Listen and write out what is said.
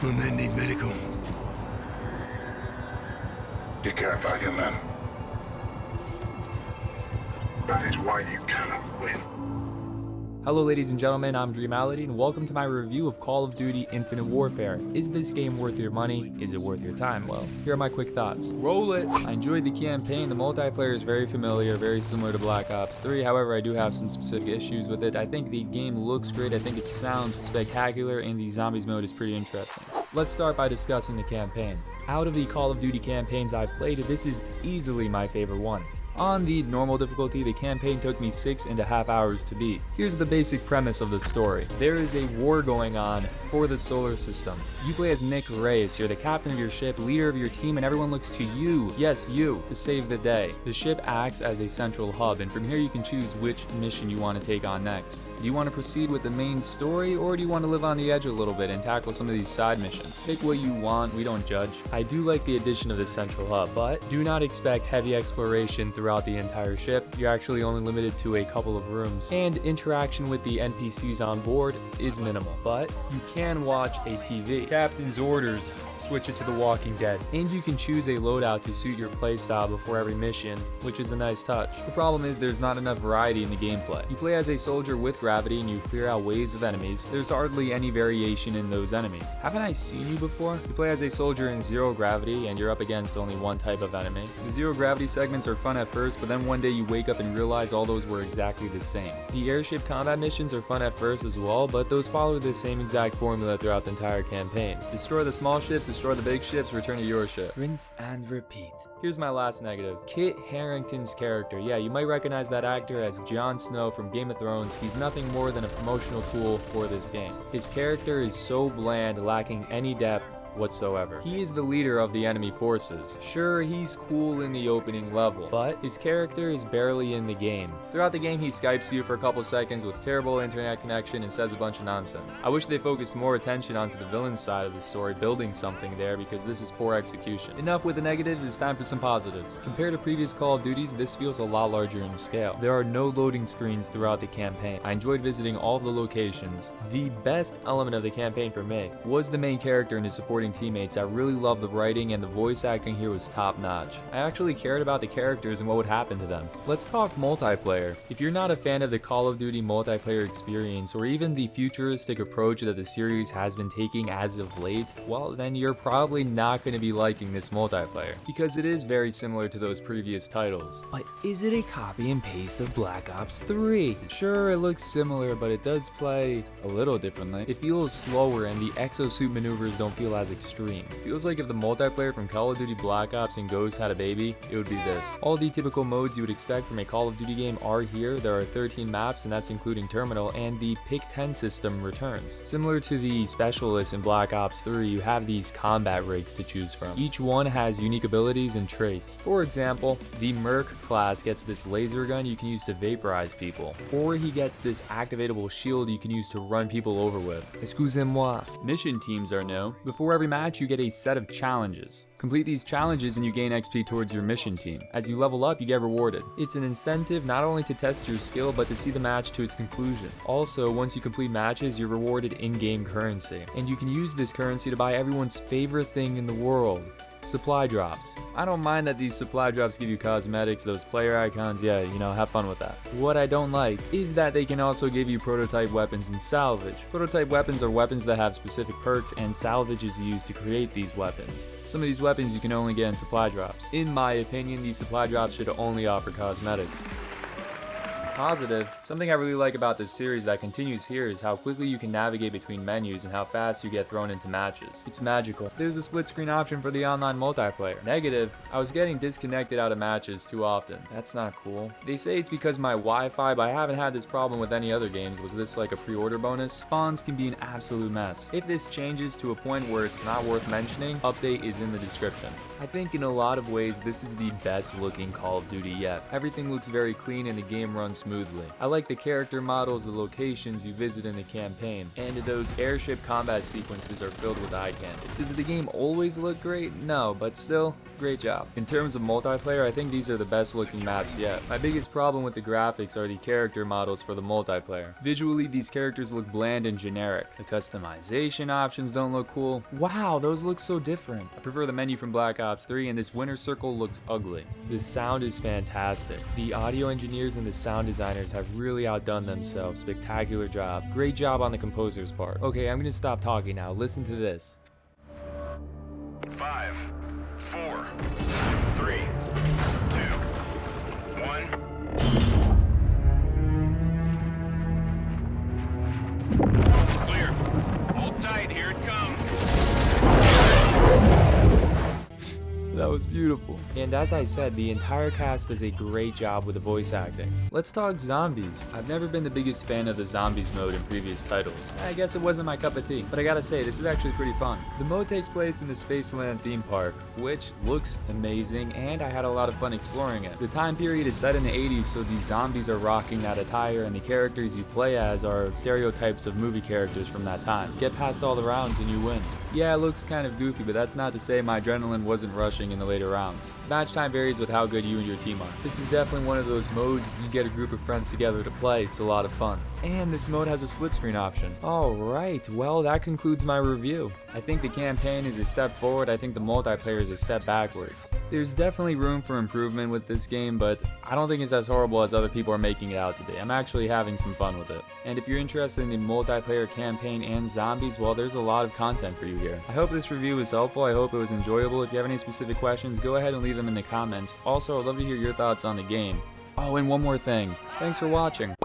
My men need medical. You care about your men. That is why you cannot win. Hello ladies and gentlemen, I'm Dreamality and welcome to my review of Call of Duty Infinite Warfare. Is this game worth your money? Is it worth your time? Well, here are my quick thoughts. Roll it! I enjoyed the campaign. The multiplayer is very familiar, very similar to Black Ops 3. However, I do have some specific issues with it. I think the game looks great, I think it sounds spectacular, and the zombies mode is pretty interesting. Let's start by discussing the campaign. Out of the Call of Duty campaigns I've played, this is easily my favorite one. On the normal difficulty, the campaign took me 6.5 hours to beat. Here's the basic premise of the story. There is a war going on for the solar system. You play as Nick Reyes, you're the captain of your ship, leader of your team, and everyone looks to you, yes you, to save the day. The ship acts as a central hub, and from here you can choose which mission you want to take on next. Do you want to proceed with the main story, or do you want to live on the edge a little bit and tackle some of these side missions? Pick what you want, we don't judge. I do like the addition of this central hub, but do not expect heavy exploration throughout the entire ship. You're actually only limited to a couple of rooms, and interaction with the NPCs on board is minimal, but you can watch a TV. Captain's orders. Switch it to The Walking Dead, and you can choose a loadout to suit your playstyle before every mission, which is a nice touch. The problem is there's not enough variety in the gameplay. You play as a soldier with gravity and you clear out waves of enemies. There's hardly any variation in those enemies. Haven't I seen you before? You play as a soldier in zero gravity and you're up against only one type of enemy. The zero gravity segments are fun at first, but then one day you wake up and realize all those were exactly the same. The airship combat missions are fun at first as well, but those follow the same exact formula throughout the entire campaign. Destroy the small ships, destroy the big ships, return to your ship. Rinse and repeat. Here's my last negative. Kit Harington's character. Yeah, you might recognize that actor as Jon Snow from Game of Thrones. He's nothing more than a promotional tool for this game. His character is so bland, lacking any depth whatsoever. He is the leader of the enemy forces. Sure, he's cool in the opening level, but his character is barely in the game. Throughout the game, he Skypes you for a couple seconds with terrible internet connection and says a bunch of nonsense. I wish they focused more attention onto the villain side of the story, building something there, because this is poor execution. Enough with the negatives, it's time for some positives. Compared to previous Call of Duties, this feels a lot larger in scale. There are no loading screens throughout the campaign. I enjoyed visiting all of the locations. The best element of the campaign for me was the main character and his supporting teammates. I really loved the writing, and the voice acting here was top notch. I actually cared about the characters and what would happen to them. Let's talk multiplayer. If you're not a fan of the Call of Duty multiplayer experience, or even the futuristic approach that the series has been taking as of late, well then you're probably not going to be liking this multiplayer, because it is very similar to those previous titles. But is it a copy and paste of Black Ops 3? Sure, it looks similar, but it does play a little differently. It feels slower, and the exosuit maneuvers don't feel as extreme. It feels like if the multiplayer from Call of Duty Black Ops and Ghost had a baby, it would be this. All the typical modes you would expect from a Call of Duty game are here. There are 13 maps, and that's including Terminal, and the Pick 10 system returns. Similar to the Specialists in Black Ops 3, you have these combat rigs to choose from. Each one has unique abilities and traits. For example, the Merc class gets this laser gun you can use to vaporize people, or he gets this activatable shield you can use to run people over with. Excusez-moi. Mission teams are new. Before every match, you get a set of challenges. Complete these challenges and you gain XP towards your mission team. As you level up, you get rewarded. It's an incentive not only to test your skill, but to see the match to its conclusion. Also, once you complete matches, you're rewarded in-game currency, and you can use this currency to buy everyone's favorite thing in the world: supply drops. I don't mind that these supply drops give you cosmetics, those player icons, yeah, you know, have fun with that. What I don't like is that they can also give you prototype weapons and salvage. Prototype weapons are weapons that have specific perks, and salvage is used to create these weapons. Some of these weapons you can only get in supply drops. In my opinion, these supply drops should only offer cosmetics. Positive. Something I really like about this series that continues here is how quickly you can navigate between menus and how fast you get thrown into matches. It's magical. There's a split screen option for the online multiplayer. Negative. I was getting disconnected out of matches too often. That's not cool. They say it's because my Wi-Fi, but I haven't had this problem with any other games. Was this like a pre-order bonus? Spawns can be an absolute mess. If this changes to a point where it's not worth mentioning, update is in the description. I think in a lot of ways this is the best looking Call of Duty yet. Everything looks very clean and the game runs smoothly. I like the character models, the locations you visit in the campaign, and those airship combat sequences are filled with eye candy. Does the game always look great? No, but still, great job. In terms of multiplayer, I think these are the best looking maps yet. My biggest problem with the graphics are the character models for the multiplayer. Visually, these characters look bland and generic. The customization options don't look cool. Wow, those look so different. I prefer the menu from Black Ops 3, and this winter circle looks ugly. The sound is fantastic. The audio engineers and the sound designers have really outdone themselves. Spectacular job. Great job on the composer's part. Okay, I'm gonna stop talking now. Listen to this. 5, 4, 3, 2, 1. Clear. Hold tight, here it comes. That was beautiful. And as I said, the entire cast does a great job with the voice acting. Let's talk zombies. I've never been the biggest fan of the zombies mode in previous titles. I guess it wasn't my cup of tea, but I gotta say, this is actually pretty fun. The mode takes place in the Spaceland theme park, which looks amazing, and I had a lot of fun exploring it. The time period is set in the 80s, so these zombies are rocking that attire, and the characters you play as are stereotypes of movie characters from that time. Get past all the rounds and you win. Yeah, it looks kind of goofy, but that's not to say my adrenaline wasn't rushing in the later rounds. Match time varies with how good you and your team are. This is definitely one of those modes if you get a group of friends together to play, it's a lot of fun. And this mode has a split screen option. Alright, well that concludes my review. I think the campaign is a step forward, I think the multiplayer is a step backwards. There's definitely room for improvement with this game, but I don't think it's as horrible as other people are making it out to be. I'm actually having some fun with it. And if you're interested in the multiplayer campaign and zombies, well there's a lot of content for you here. I hope this review was helpful, I hope it was enjoyable. If you have any specific questions, go ahead and leave them in the comments. Also, I'd love to hear your thoughts on the game. Oh, and one more thing. Thanks for watching.